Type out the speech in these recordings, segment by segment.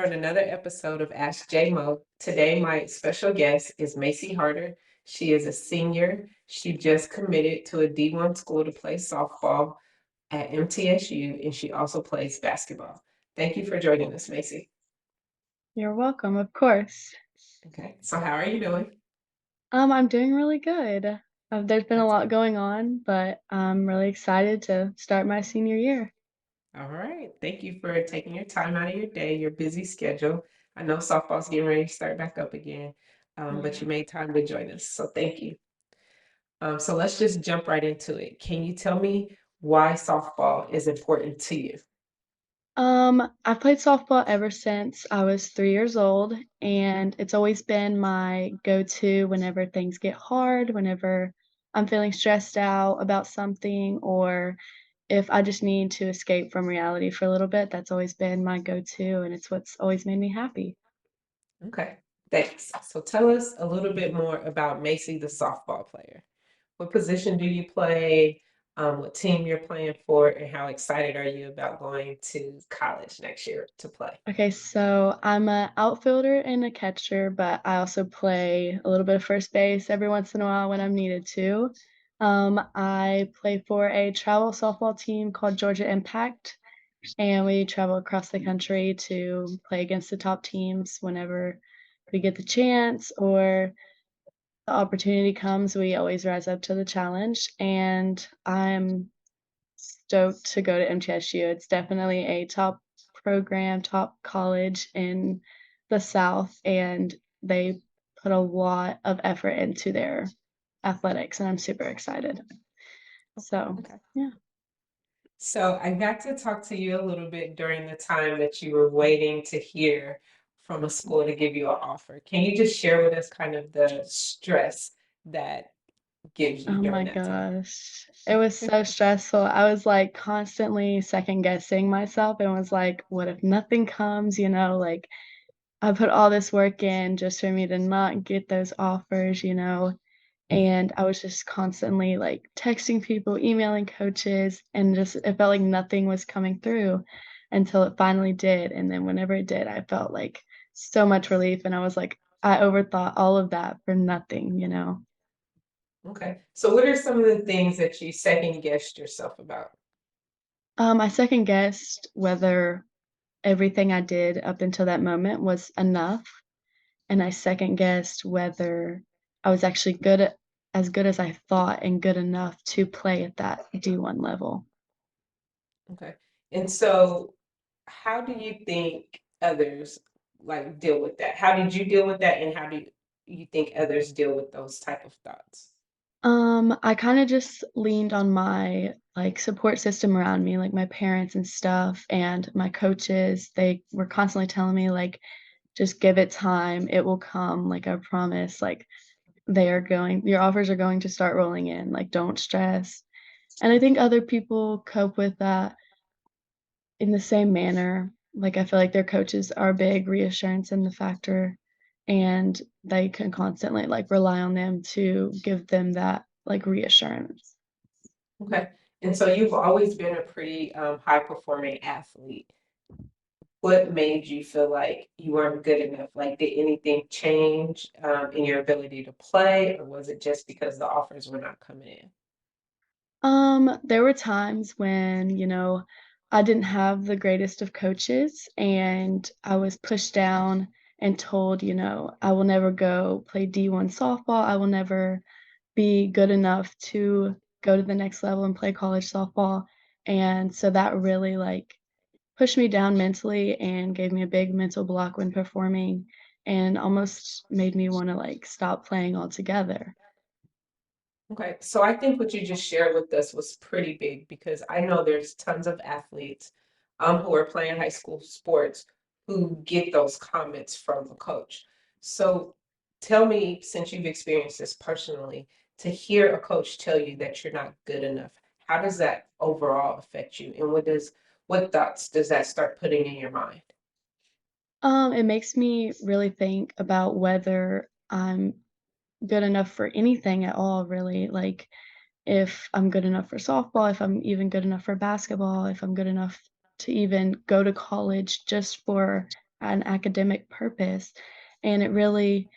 on another episode of AskJMO. Today, my special guest is Macie Harter. She is a senior. She just committed to a D1 school to play softball at MTSU, and she also plays basketball. Thank you for joining us, Macie. You're welcome, of course. Okay, so how are you doing? I'm doing really good. There's been a That's lot going on, but I'm really excited to start my senior year. all right. Thank you for taking your time out of your day, your busy schedule. I know softball's getting ready to start back up again, but Yeah. you made time to join us, so thank you. So let's just jump right into it. Can you tell me why softball is important to you? I've played softball ever since I was 3 years old, and it's always been my go-to whenever things get hard, whenever I'm feeling stressed out about something, or if I just need to escape from reality for a little bit. That's always been my go-to, and it's what's always made me happy. Okay, thanks. So tell us a little bit more about Macy, the softball player. What position do you play? What team you're playing for, and how excited are you about going to college next year to play? Okay, so I'm a outfielder and a catcher, but I also play a little bit of first base every once in a while when I'm needed to. I play for a travel softball team called Georgia Impact, and we travel across the country to play against the top teams whenever we get the chance or the opportunity comes. We always rise up to the challenge, and I'm stoked to go to MTSU. It's definitely a top program, top college in the South, and they put a lot of effort into their athletics, and I'm super excited. So, Okay. yeah. So I got to talk to you a little bit during the time that you were waiting to hear from a school to give you an offer. Can you just share with us kind of the stress that gives you Oh during my that time? gosh. It was so stressful. I was, like, constantly second guessing myself and was like, "What if nothing comes?" Like, I put all this work in just for me to not get those offers, and I was just constantly, like, texting people, emailing coaches, and just it felt like nothing was coming through until it finally did, and then whenever it did, I felt, like, so much relief, and I was like, I overthought all of that for nothing. Okay. So what are some of the things that you second guessed yourself about? I second guessed whether everything I did up until that moment was enough, and I second guessed whether I was actually as good as I thought and good enough to play at that D1 level. Okay. And so how do you think others like deal with that? How did you deal with that and how do you think others deal with those type of thoughts? I kinda just leaned on my, like, support system around me, like, my parents and stuff, and my coaches. They were constantly telling me, like, "Just give it time, it will come, like, I promise, like, your offers are going to start rolling in, like, don't stress." And I think other people cope with that in the same manner. Like, I feel like their coaches are a big reassurance in the factor, and they can constantly, like, rely on them to give them that, like, reassurance. Okay. And so you've always been a pretty high performing athlete. What made you feel like you weren't good enough? Like, did anything change in your ability to play, or was it just because the offers were not coming in? There were times when, I didn't have the greatest of coaches, and I was pushed down and told, "I will never go play D1 softball. I will never be good enough to go to the next level and play college softball." And so that really, like, pushed me down mentally and gave me a big mental block when performing and almost made me wanna, like, stop playing altogether. Okay, so I think what you just shared with us was pretty big because I know there's tons of athletes who are playing high school sports who get those comments from a coach. So tell me, since you've experienced this personally, to hear a coach tell you that you're not good enough, how does that overall affect you? And what thoughts does that start putting in your mind? It makes me really think about whether I'm good enough for anything at all, really. Like, if I'm good enough for softball, if I'm even good enough for basketball, if I'm good enough to even go to college just for an academic purpose, and it really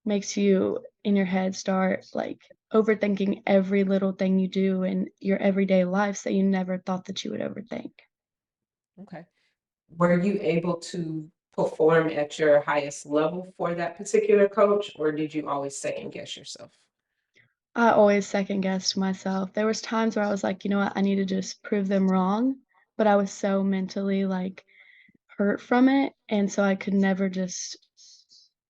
makes you in your head start, like, overthinking every little thing you do in your everyday life that you never thought that you would overthink. Okay. Were you able to perform at your highest level for that particular coach, or did you always second guess yourself? I always second guessed myself. There was times where I was like, "You know what? I need to just prove them wrong," but I was so mentally, like, hurt from it, and so I could never just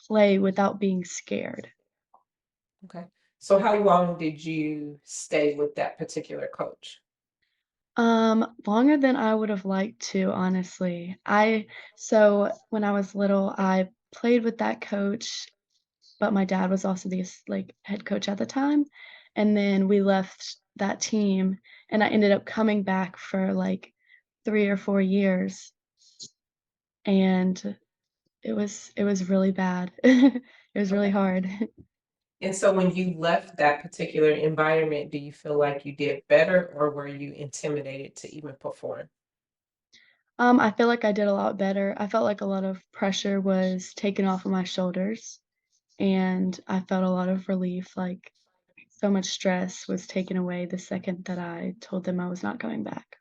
play without being scared. Okay. So how long did you stay with that particular coach? Longer than I would have liked to, honestly. So when I was little, I played with that coach, but my dad was also the head coach at the time, and then we left that team, and I ended up coming back for, like, 3 or 4 years, and it was really bad. It was really Okay. hard. And so when you left that particular environment, do you feel like you did better or were you intimidated to even perform? I feel like I did a lot better. I felt like a lot of pressure was taken off of my shoulders, and I felt a lot of relief, like, so much stress was taken away the second that I told them I was not going back.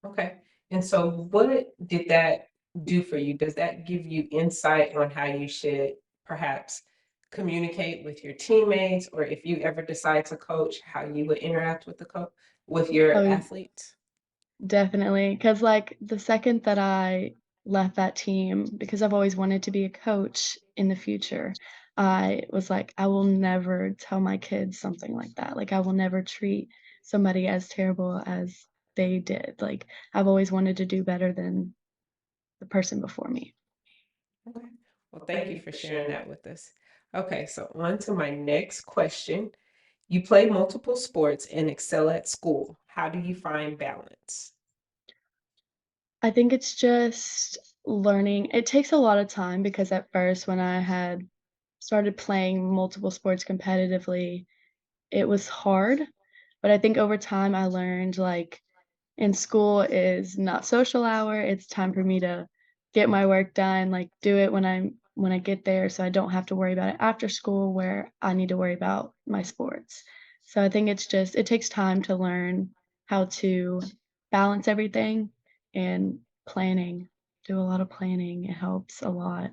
Okay. And so what did that do for you? Does that give you insight on how you should perhaps communicate with your teammates or if you ever decide to coach, how you would interact with the with your Oh, athletes? definitely, cause like, the second that I left that team, because I've always wanted to be a coach in the future, I was like, "I will never tell my kids something like that." Like, I will never treat somebody as terrible as they did. Like, I've always wanted to do better than the person before me. Okay. Well, thank you for sharing that with us. Okay, so on to my next question. You play multiple sports and excel at school. How do you find balance? I think it's just learning. It takes a lot of time because at first when I had started playing multiple sports competitively, it was hard, but I think over time I learned, like, in school is not social hour, it's time for me to get my work done, like, do it when I get there so I don't have to worry about it after school where I need to worry about my sports. So I think it's just it takes time to learn how to balance everything and planning. Do a lot of planning, it helps a lot.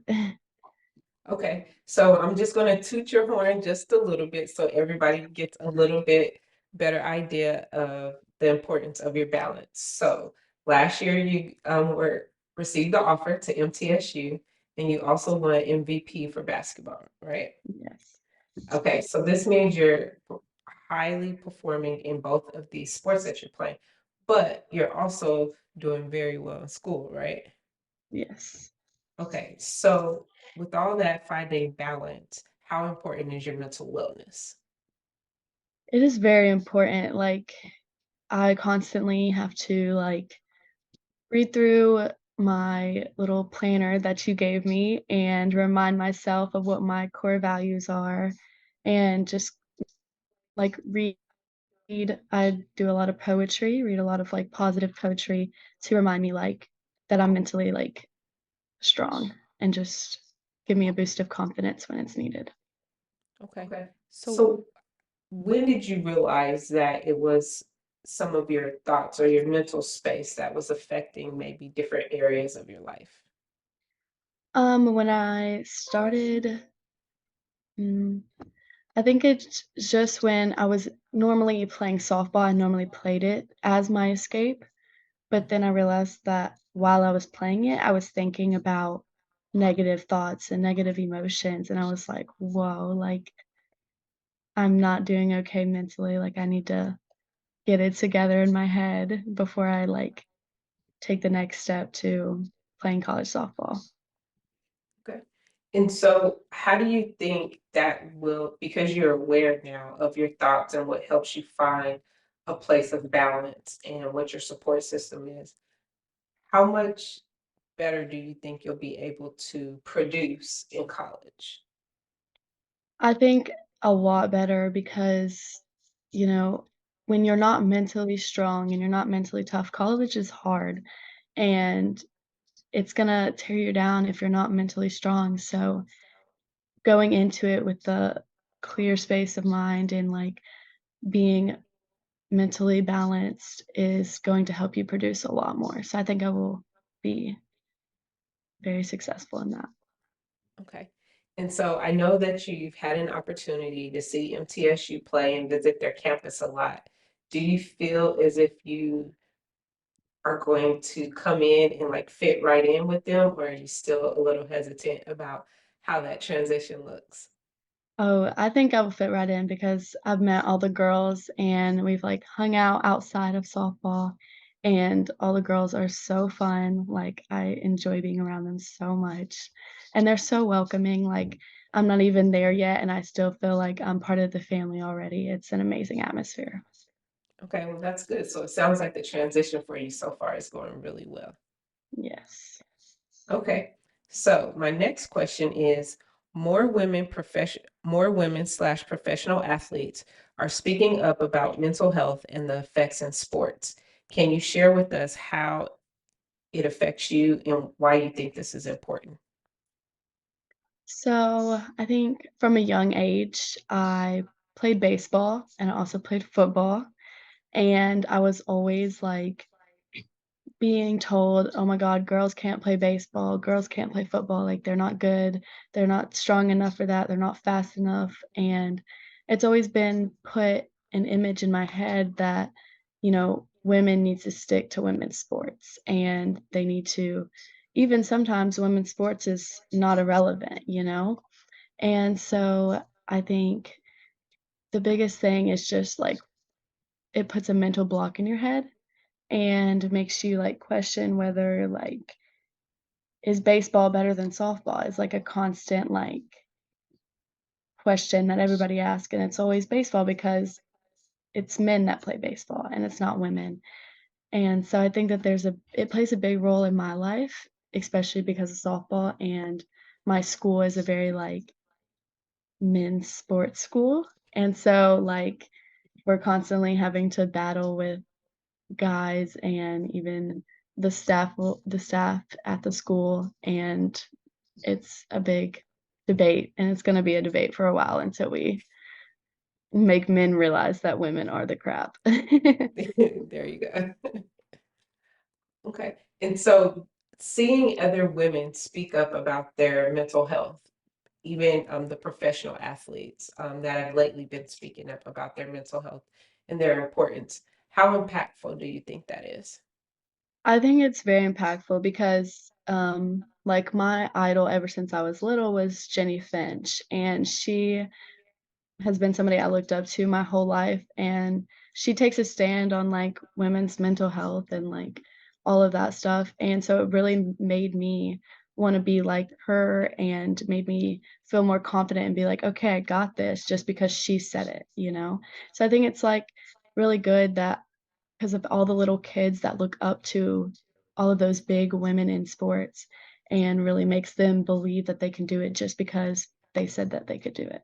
Okay, so I'm just going to toot your horn just a little bit so everybody gets a little bit better idea of the importance of your balance. So last year you were received the offer to MTSU and you also won MVP for basketball, right? Yes. Okay, so this means you're highly performing in both of these sports that you're playing, but you're also doing very well in school, right? Yes. Okay, so with all that finding balance, how important is your mental wellness? It is very important, like, I constantly have to, like, read through my little planner that you gave me and remind myself of what my core values are and just, like, read. I do a lot of poetry, read a lot of, like, positive poetry to remind me, like, that I'm mentally, like, strong and just give me a boost of confidence when it's needed. Okay, so when did you realize that it was some of your thoughts or your mental space that was affecting maybe different areas of your life? When I started, mm, I think it's just when I was normally playing softball, I normally played it as my escape, but then I realized that while I was playing it, I was thinking about negative thoughts and negative emotions, and I was like, "Whoa, like, I'm not doing okay mentally, like, I need to get it together in my head before I, like, take the next step to playing college softball." Okay. And so, how do you think that will, because you're aware now of your thoughts and what helps you find a place of balance and what your support system is, how much better do you think you'll be able to produce in college? I think a lot better because, you know, when you're not mentally strong and you're not mentally tough, college is hard, and it's gonna tear you down if you're not mentally strong, so going into it with the clear space of mind and, like, being mentally balanced is going to help you produce a lot more, so I think I will be very successful in that. Okay. And so I know that you've had an opportunity to see MTSU play and visit their campus a lot. Do you feel as if you are going to come in and like fit right in with them, or are you still a little hesitant about how that transition looks? Oh, I think I will fit right in because I've met all the girls and we've, like, hung out outside of softball, and all the girls are so fun, like, I enjoy being around them so much, and they're so welcoming, like, I'm not even there yet, and I still feel like I'm part of the family already. It's an amazing atmosphere. Okay, well, that's good. So it sounds like the transition for you so far is going really well. Yes. Okay. So my next question is more women slash professional athletes are speaking up about mental health and the effects in sports. Can you share with us how it affects you and why you think this is important? So, I think from a young age, I played baseball and I also played football, and I was always, like, being told, "Oh my god, girls can't play baseball, girls can't play football, like, they're not good, they're not strong enough for that, they're not fast enough," and it's always been put an image in my head that, women need to stick to women's sports, and they need to even sometimes women's sports is not irrelevant, you know? And so, I think the biggest thing is just, like, it puts a mental block in your head and makes you, like, question whether, like, is baseball better than softball? Is, like, a constant, like, question that everybody asks, and it's always baseball because it's men that play baseball, and it's not women, and so I think that it plays a big role in my life, especially because of softball, and my school is a very, like, men's sports school, and so, like, we're constantly having to battle with guys and even the staff at the school, and it's a big debate, and it's gonna be a debate for a while until we make men realize that women are the crap. There you go. Okay. And so seeing other women speak up about their mental health, even the professional athletes that have lately been speaking up about their mental health and their importance, how impactful do you think that is? I think it's very impactful because, like, my idol ever since I was little was Jenny Finch, and she has been somebody I looked up to my whole life, and she takes a stand on, like, women's mental health and, like, all of that stuff, and so it really made me wanna be like her and made me feel more confident and be like, "Okay, I got this," just because she said it, you know? So I think it's, like, really good that 'cause of all the little kids that look up to all of those big women in sports and really makes them believe that they can do it just because they said that they could do it.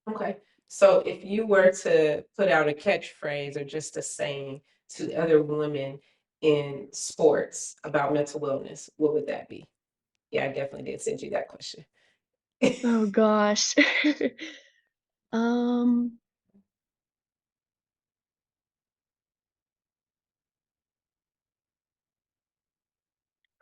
Okay. So if you were to put out a catchphrase or just a saying to other women in sports about mental wellness, what would that be? Yeah, I definitely did send you that question. Oh gosh. Um,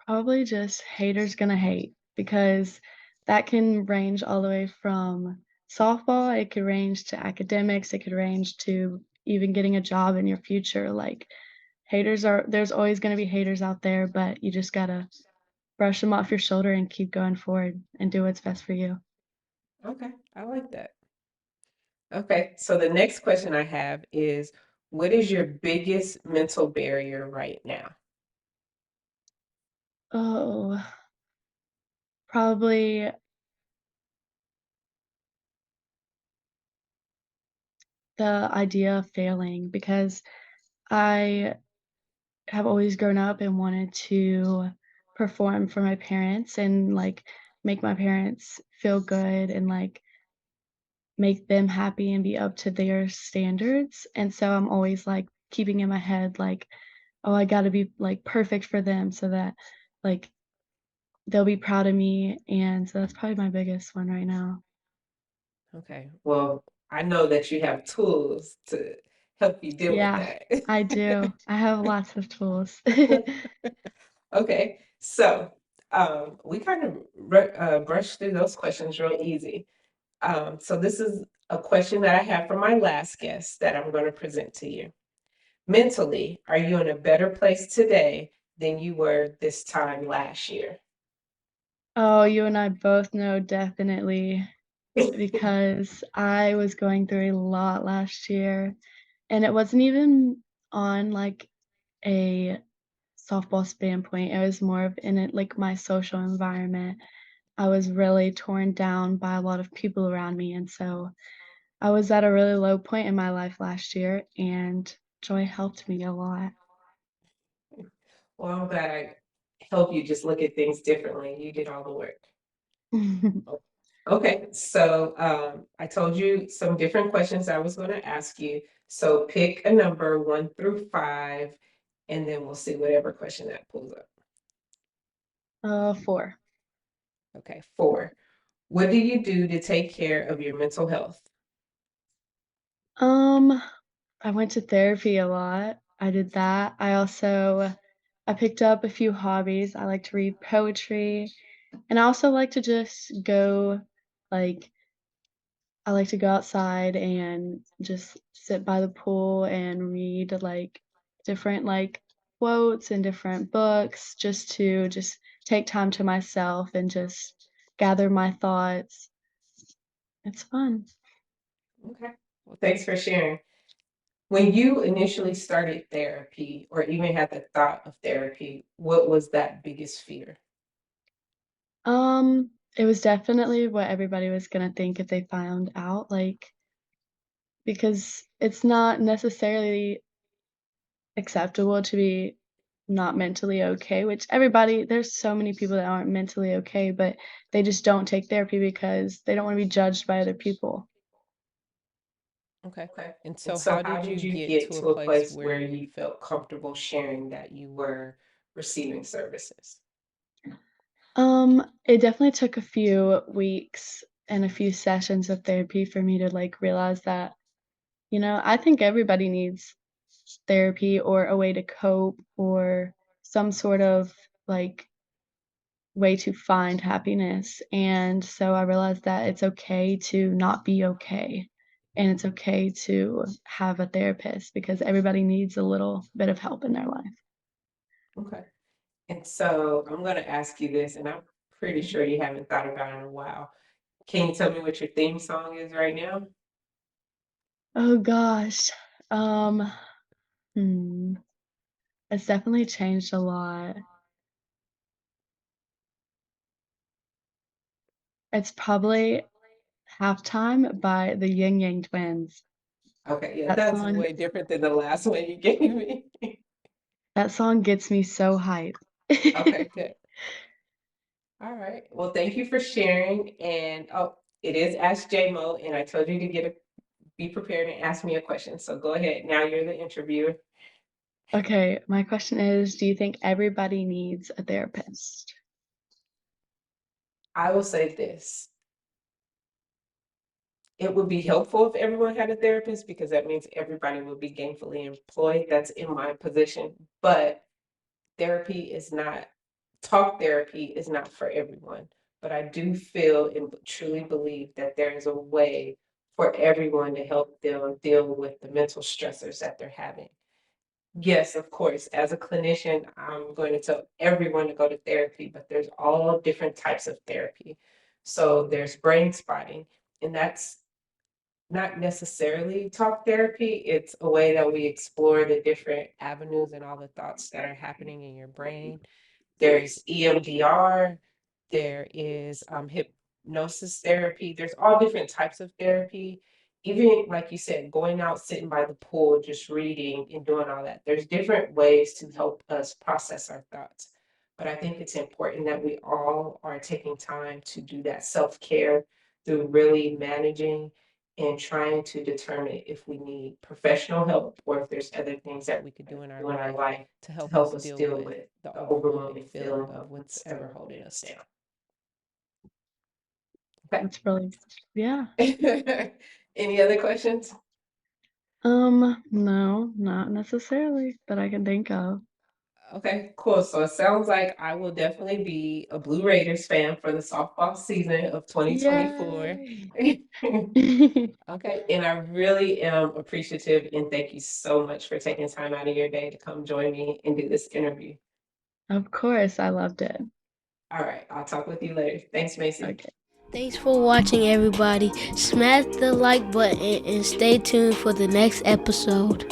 Probably just haters gonna hate because that can range all the way from softball, it could range to academics, it could range to even getting a job in your future, like, there's always gonna be haters out there, but you just gotta brush them off your shoulder and keep going forward and do what's best for you. Okay, I like that. Okay, so the next question I have is what is your biggest mental barrier right now? Oh, probably the idea of failing because I have always grown up and wanted to perform for my parents and, like, make my parents feel good and, like, make them happy and be up to their standards, and so I'm always, like, keeping in my head, like, "Oh, I gotta be, like, perfect for them so that like, they'll be proud of me, and so that's probably my biggest one right now. Okay. Well, I know that you have tools to help you deal with Yeah, I that. do. I have lots of tools. Okay. So, we kind of brushed through those questions real easy. So this is a question that I have for my last guest that I'm going to present to you. Mentally, are you in a better place today than you were this time last year? Oh, you and I both know definitely, because I was going through a lot last year, and it wasn't even on, like, a softball standpoint, it was more of in it like, my social environment. I was really torn down by a lot of people around me, and so I was at a really low point in my life last year, and joy helped me a lot. Well, I'm glad I helped you just look at things differently. You did all the work. O- Okay, so I told you some different questions I was going to ask you. So pick a number 1 through 5, and then we'll see whatever question that pulls up. 4. Okay, 4. What do you do to take care of your mental health? Um, I went to therapy a lot. I did that. I picked up a few hobbies. I like to read poetry, and I also like to just go like I like to go outside and just sit by the pool and read, like, different, like, quotes and different books just to just take time to myself and just gather my thoughts. It's fun. Okay, well, thanks for sharing. When you initially started therapy or even had the thought of therapy, what was that biggest fear? It was definitely what everybody was gonna think if they found out, like, because it's not necessarily acceptable to be not mentally okay, which there's so many people that aren't mentally okay, but they just don't take therapy because they don't wanna be judged by other people. Okay. Okay. And And so, so how how did did you you get get to a to a place place where where you you felt comfortable sharing that you were receiving services? It definitely took a few weeks and a few sessions of therapy for me to, like, realize that, I think everybody needs therapy or a way to cope or some sort of, like, way to find happiness, and so I realized that it's okay to not be okay, and it's okay to have a therapist because everybody needs a little bit of help in their life. Okay. And so, I'm going to ask you this, and I'm pretty sure you haven't thought about it in a while. Can you tell me what your theme song is right now? Oh gosh, um, hmm, it's definitely changed a lot. It's probably "Halftime" by the Yin Yang Twins. Okay, yeah, That that's song way different than the last one you gave me. that song gets me so hype. Okay, good. All right. Well, thank you for sharing. And oh, it is Ask JMO, and I told you to be prepared and ask me a question. So go ahead. Now you're the interviewer. Okay, my question is, do you think everybody needs a therapist? I will say this. It would be helpful if everyone had a therapist because that means everybody would be gainfully employed. That's in my position. But therapy is not, talk therapy is not for everyone. But I do feel and truly believe that there is a way for everyone to help them deal with the mental stressors that they're having. Yes, of course. As a clinician, I'm going to tell everyone to go to therapy, but there's all different types of therapy. So there's brain spotting, and that's not necessarily talk therapy. It's a way that we explore the different avenues and all the thoughts that are happening in your brain. There's EMDR, there is hypnosis therapy. There's all different types of therapy. Even like you said, going out, sitting by the pool, just reading and doing all that. There's different ways to help us process our thoughts. But I think it's important that we all are taking time to do that self care through really managing and trying to determine if we need professional help or if there's other things that we could do in our life to help us deal with the overwhelming feeling of what's ever holding us down. Okay. That's really, yeah. Any other questions? No, not necessarily that I can think of. Okay, cool. So it sounds like I will definitely be a Blue Raiders fan for the softball season of 2024. Yay! Okay, and I really am appreciative and thank you so much for taking time out of your day to come join me and do this interview. Of course, I loved it. All right, I'll talk with you later. Thanks, Macie. Okay. Thanks for watching, everybody. Smash the like button and stay tuned for the next episode.